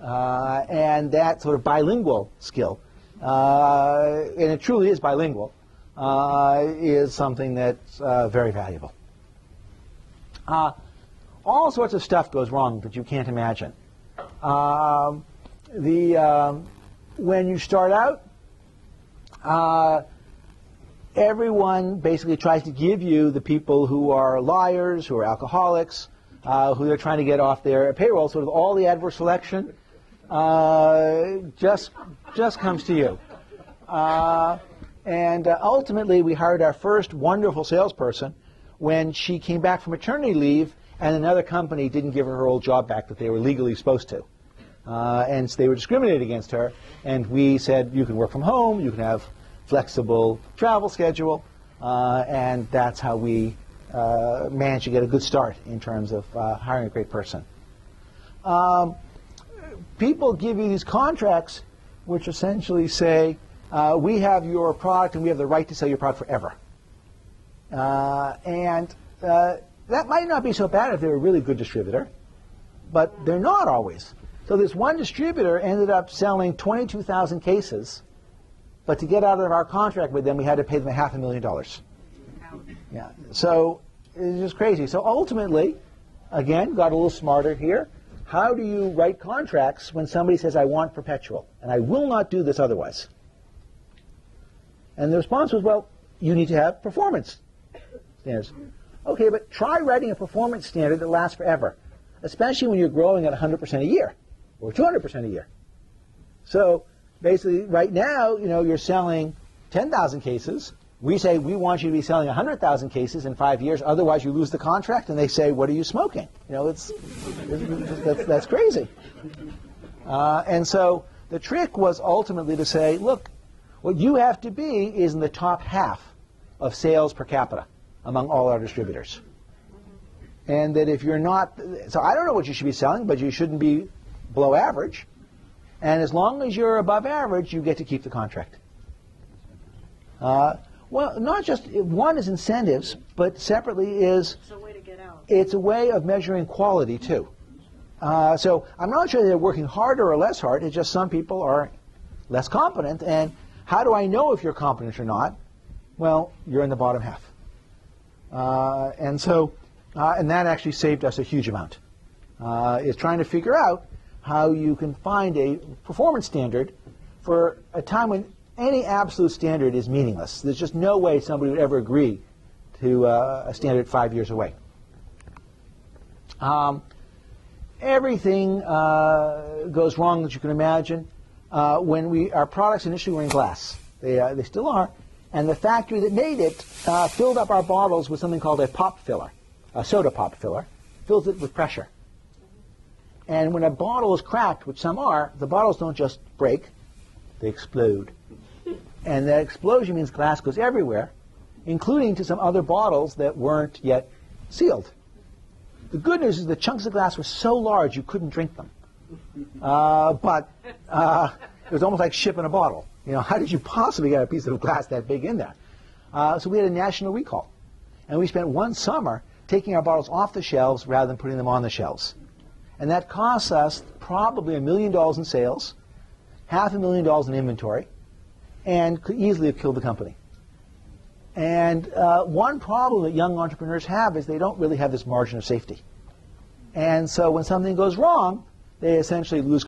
And that sort of bilingual skill, and it truly is bilingual, is something that's very valuable. All sorts of stuff goes wrong that you can't imagine. When you start out, everyone basically tries to give you the people who are liars, who are alcoholics, who they're trying to get off their payroll. Sort of all the adverse selection just comes to you. And ultimately, we hired our first wonderful salesperson when she came back from maternity leave, and another company didn't give her old job back that they were legally supposed to. And so they were discriminated against her, and we said, you can work from home, you can have flexible travel schedule, and that's how we managed to get a good start in terms of hiring a great person. People give you these contracts which essentially say, we have your product and we have the right to sell your product forever. That might not be so bad if they're a really good distributor, but they're not always. So this one distributor ended up selling 22,000 cases, but to get out of our contract with them, we had to pay them $500,000. Yeah, so it's just crazy. So ultimately, again, got a little smarter here. How do you write contracts when somebody says, I want perpetual, and I will not do this otherwise? And the response was, well, you need to have performance standards. Okay, but try writing a performance standard that lasts forever, especially when you're growing at 100% a year or 200% a year. So basically, right now, you're selling 10,000 cases. We say we want you to be selling 100,000 cases in 5 years, otherwise you lose the contract. And they say, what are you smoking? That's crazy. And so the trick was ultimately to say, look, what you have to be is in the top half of sales per capita among all our distributors. And that if you're not, so I don't know what you should be selling, but you shouldn't be below average. And as long as you're above average, you get to keep the contract. Well, not just, one is incentives, but separately is, it's a way to get out. It's a way of measuring quality too. So I'm not sure they're working harder or less hard, it's just some people are less competent. And how do I know if you're competent or not? Well, you're in the bottom half. And that actually saved us a huge amount. Is trying to figure out how you can find a performance standard for a time when any absolute standard is meaningless. There's just no way somebody would ever agree to a standard 5 years away. Everything goes wrong that you can imagine. When our products initially were in glass, they still are, and the factory that made it filled up our bottles with something called a pop filler, a soda pop filler, fills it with pressure. And when a bottle is cracked, which some are, the bottles don't just break, they explode. And that explosion means glass goes everywhere, including to some other bottles that weren't yet sealed. The good news is the chunks of glass were so large you couldn't drink them. But it was almost like shipping a bottle. How did you possibly get a piece of glass that big in there? So we had a national recall. And we spent one summer taking our bottles off the shelves rather than putting them on the shelves. And that cost us probably $1 million in sales, $500,000 in inventory, and could easily have killed the company. And one problem that young entrepreneurs have is they don't really have this margin of safety. And so when something goes wrong, they essentially lose